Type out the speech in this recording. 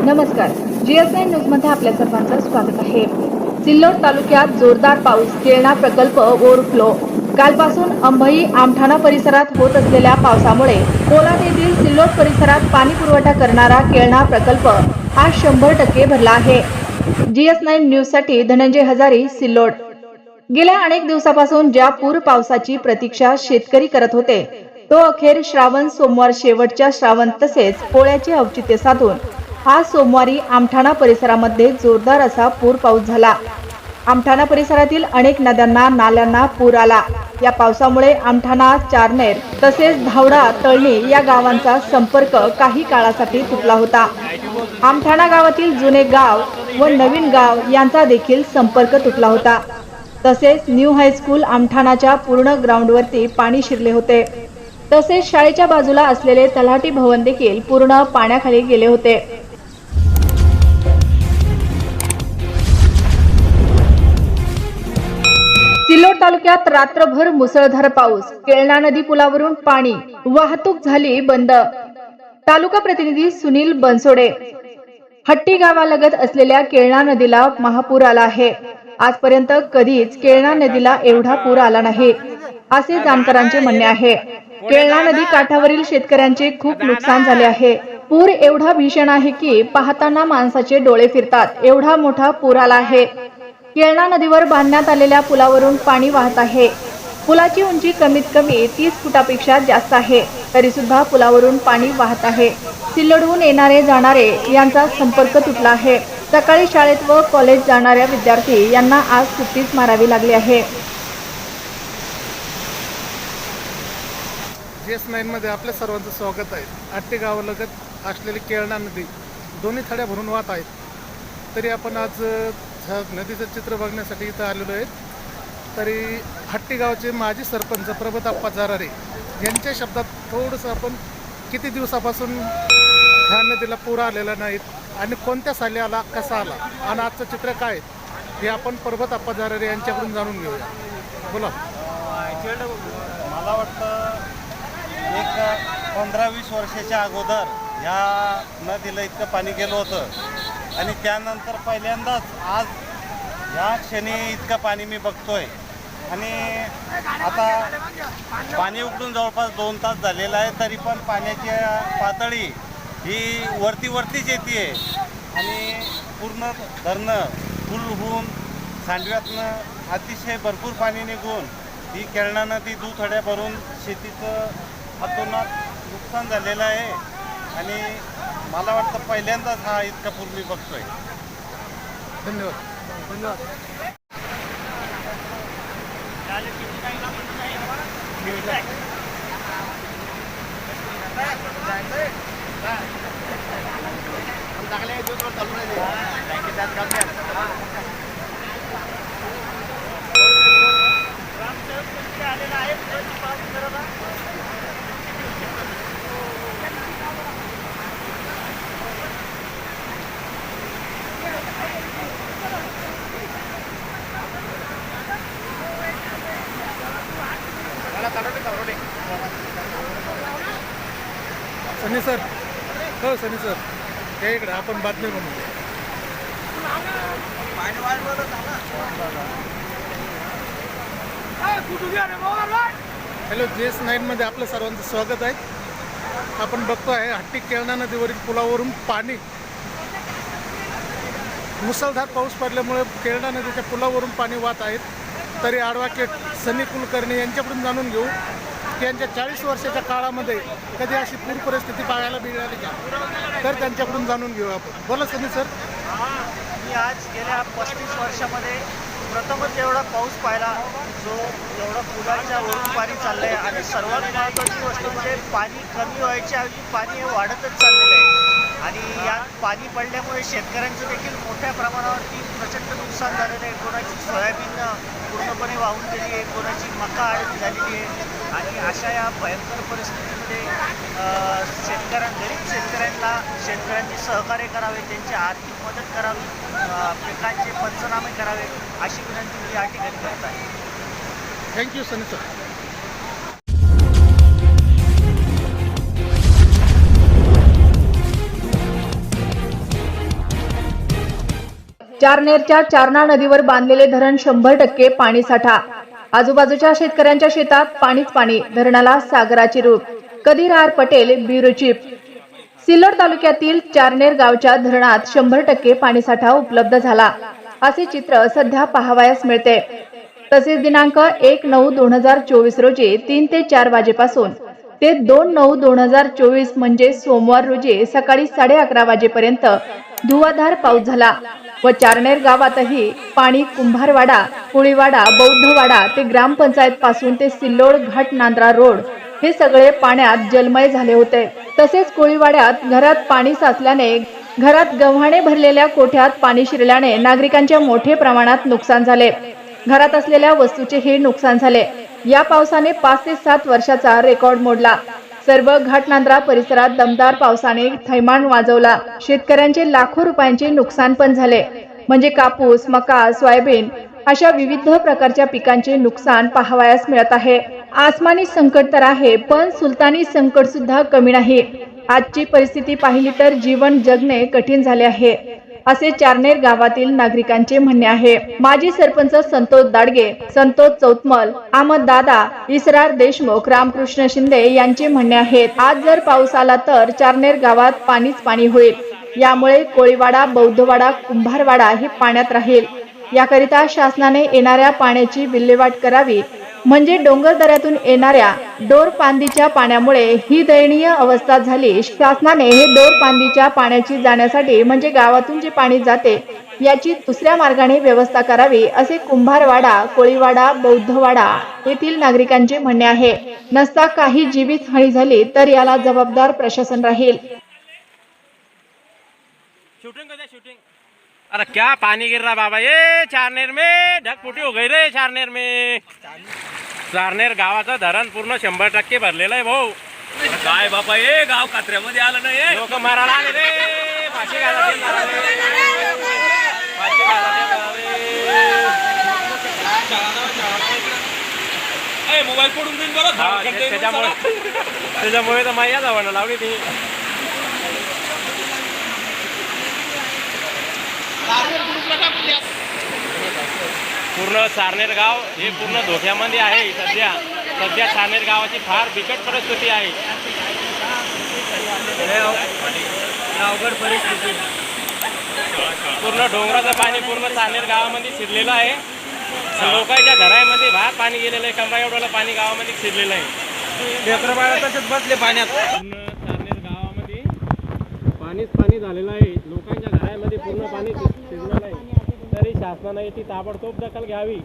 नमस्कार. GS9 न्यूजमध्ये आपल्या सर्वांचं स्वागत आहे. सिल्लोड तालुक्यात जोरदार पाऊस, केळणा प्रकल्प ओव्हरफ्लो. कालपासून अंभई आमठाणा परिसरात होत असलेल्या पावसामुळे पोलाद येथील सिल्लोड परिसरात पाणी पुरवठा करणारा केळणा प्रकल्प आज 100% भरला आहे. GS9 न्यूजसाठी धनंजय हजारी, सिल्लोड. गेल्या अनेक दिवसापासून ज्या पूर पावसाची प्रतीक्षा शेतकरी करत होते, तो अखेर श्रावण सोमवार शेवटच्या श्रावण तसेच पोळ्याचे औचित्य साधून आज सोमवारी आमठाणा परिसरामध्ये जोरदार असा पूर पाऊस झाला. आमठाणा परिसरातील अनेक नद्यांना नाल्यांना पूर आला. या पावसामुळे आमठाणा, चारनेर तसेच धावडा, तळणी या गावांचा संपर्क काही काळासाठी तुटला होता. आमठाणा गावातील जुने गाव व नवीन गाव यांचा देखील संपर्क तुटला होता. तसेच न्यू हायस्कूल आमठाणाच्या पूर्ण ग्राउंडवरती पाणी शिरले होते. तसेच शाळेच्या बाजूला असलेले तलाठी भवन देखील पूर्ण पाण्याखाली गेले होते. सिल्लोड तालुक्यात रात्रभर मुसळधार पाऊस, केळणा नदी पुलावरून पाणी, वाहतूक झाली बंद. तालुका प्रतिनिधी सुनील बनसोडे. हट्टी गावालगत असलेल्या केळणा नदीला महापूर आला आहे. आजपर्यंत कधीच केळणा नदीला एवढा पूर आला नाही, असे जाणकारांचे म्हणणे आहे. केळणा नदी काठावरील शेतकऱ्यांचे खूप नुकसान झाले आहे. पूर एवढा भीषण आहे की पाहताना माणसाचे डोळे फिरतात, एवढा मोठा पूर आला आहे. केळणा नदीवर बांधण्यात आलेल्या पुलावरून पाणी वाहत आहे. पुलाची उंची कमीत कमी 30 फुटापेक्षा जास्त आहे, तरी सुद्धा पुलावरून पाणी वाहत आहे. सिल्लोडहून येणारे जाणारे यांचा संपर्क तुटला आहे. सकाळी शाळेत व कॉलेज जाणाऱ्या विद्यार्थी यांना आज सुट्टीच मारावी लागली आहे. GS9 मध्ये आपल्या सर्वांचं स्वागत आहे. हट्टी गावालगत असलेली केळणा नदी दोन्ही थड्या भरून वाहत आहेत. तरी आपण आज नदीचं चित्र बघण्यासाठी इथं आलेलो आहे. तरी हट्टी गावचे माजी सरपंच प्रभातप्पा जरारे यांच्या शब्दात थोडंसं आपण किती दिवसापासून ह्या नदीला पूर आलेला नाहीत आणि कोणत्या साली आला, कसा आला आणि आजचं चित्र काय हे आपण प्रभातप्पा जरारे यांच्याकडून जाणून घेऊया. बोला. मला वाटतं एक 15-20 वर्षाच्या अगोदर ह्या नदीला इतकं पाणी गेलं होतं आणि त्यानंतर पहिल्यांदाच आज ह्या क्षणी इतकं पाणी मी बघतोय. आणि आता पाणी उकडून जवळपास 2 तास झालेलं आहे, तरी पण पाण्याची पातळी ही वरतीच येते आणि पूर्ण धरणं फुल होऊन सांडव्यातनं अतिशय भरपूर पाणी निघून ही केळणा नदी दुथड्या भरून शेतीचं अतोनात नुकसान झालेलं आहे. आणि मला वाटतं पहिल्यांदाच हा इतका पूर मी बघतोय. धन्यवाद. सनी सर, हो सनी सर, या इकडे आपण बातमी बनवू. हॅलो, GS9 मध्ये आपलं सर्वांचं स्वागत आहे. आपण बघतो आहे हट्टी केळणा नदीवरील पुलावरून पाणी, मुसळधार पाऊस पडल्यामुळे केळणा नदीच्या पुलावरून पाणी वाहत आहेत. तरी ॲडव्होकेट सनी कुलकर्णी यांच्याकडून जाणून घेऊ की यांच्या 40 वर्षाच्या काळामध्ये कधी अशी पूर परिस्थिती पाहायला मिळाली का, तर त्यांच्याकडून जाणून घेऊ आपण. बोला सनी सर. मी आज गेल्या 35 वर्षामध्ये प्रथमच एवढा पाऊस पाहिला, जो एवढा पुलाच्या वरून पाणी चाललं आहे. आणि सर्वात महत्त्वाची गोष्ट म्हणजे पाणी कमी व्हायच्या ऐवजी पाणी हे वाढतच चाललेलं आहे. आणि यात पाणी पडल्यामुळे शेतकऱ्यांचं देखील मोठ्या प्रमाणावरती प्रचंड नुकसान झालेलं आहे. कोणाची सोयाबीन पूर्णपणे वाहून गेली आहे, कोणाची मका आडवी झालेली आहे. आणि अशा या भयंकर परिस्थितीमध्ये गरीब शेतकऱ्यांनी सहकार्य करावे, त्यांची आर्थिक मदत करावी, पिकांचे पंचनामे करावे, अशी विनंती मी या ठिकाणी करत आहे. थँक्यू सनी सर. चारनेरच्या चारणा नदीवर बांधलेले धरण 100% पाणीसाठा. आजूबाजूच्या शेतकऱ्यांच्या शेतात पाणीच पाणी. धरणाला सागराचे रूप. कधीर R Patel, bureau chief. Sillod तालुक्यातील चारनेर गावच्या धरणात 100% पाणीसाठा उपलब्ध झाला असे चित्र सध्या पाहावयास मिळते. तसेच दिनांक 1/9/2024 रोजी 3 ते 4 वाजेपासून ते 2/9/2024 म्हणजे सोमवार रोजी सकाळी 11:30 वाजेपर्यंत धुवाधार पाऊस झाला व चारनेर गावातही पाणी कुंभारवाडा, कोळीवाडा, बौद्धवाडा ते ग्रामपंचायत पासून ते सिल्लोड घाट नांद्रा रोड हे सगळे पाण्यात जलमय झाले होते. तसेच कोळीवाड्यात घरात पाणी साचल्याने घरात गव्हाणे भरलेल्या कोठ्यात पाणी शिरल्याने नागरिकांचे मोठे प्रमाणात नुकसान झाले. घरात असलेल्या वस्तूचे हे नुकसान झाले. या पावसाने 5 ते 7 वर्षाचा रेकॉर्ड मोडला. सर्व घाटनांद्रा परिसरात दमदार पावसाने थैमान वाजवला. शेतकऱ्यांचे लाखो रुपयांचे नुकसान पण झाले. म्हणजे कापूस, मका, सोयाबीन अशा विविध प्रकारच्या पिकांचे नुकसान पाहावयास मिळत आहे. आसमानी संकट तर आहे, पण सुलतानी संकट सुद्धा कमी नाही. आजची परिस्थिती पाहिली तर जीवन जगणे कठीण झाले आहे असे चारनेर गावातील नागरिकांचे म्हणणे आहे. माजी सरपंच संतोष दाडगे, संतोष चौतमल, अहमद दादा, इसरार देशमुख, रामकृष्ण शिंदे यांचे म्हणणे आहे. आज जर पाऊस आला तर चारनेर गावात पाणीच पाणी होईल. यामुळे कोळीवाडा, बौद्धवाडा, कुंभारवाडा हे पाण्यात राहील. याकरिता शासनाने येणाऱ्या पाण्याची विल्हेवाट करावी. म्हणजे डोंगरदऱ्यातून येणाऱ्या डोरपांदीच्या पाण्यामुळे ही दयनीय अवस्था झाली. शासनाने हे डोरपांदीच्या पाण्याची जाण्यासाठी म्हणजे गावातून जे पाणी जाते याची दुसऱ्या मार्गाने व्यवस्था करावी असे कुंभारवाडा, कोळीवाडा, बौद्धवाडा येथील नागरिकांचे म्हणणे आहे. नसता काही जीवित हानी झाली तर याला जबाबदार प्रशासन राहील. शूटिंग अरे क्या पानी गिर रहा बाबा, ये चारनेर में ढकपुटी हो गई रे. चारनेर गावाचं धरण पूर्ण 100% भरलेलं आहे भाऊ. काय बापा, हे गाव कात्र्यामध्ये आलं नाही. लोक मारायला आले रे. फाशी घाला ते फाशी घाला ए, मोबाईल पडून देईन बरं. त्याच्यामुळे तर माया जावं लावली ती. पूर्ण चारनेर गाव हे पूर्ण धोक्यामध्ये आहे. सध्या चारनेर गावाची फार बिकट परिस्थिती आहे. अवघड परिस्थिती. पूर्ण डोंगराचं पाणी पूर्ण चारनेर गावामध्ये शिरलेलं आहे. लोकांच्या घरामध्ये बाहेर पाणी गेलेलं आहे. कमरा एवढं पाणी गावामध्ये शिरलेलं आहे. लेकरं बाळा तसेच बसले पाण्यात. पूर्ण चारनेर गावामध्ये पाणीच पाणी झालेलं आहे. लोकांच्या घरामध्ये पूर्ण पाणी शिरलेलं आहे. तरी शासनाने याची ताबडतोब दखल घ्यावी.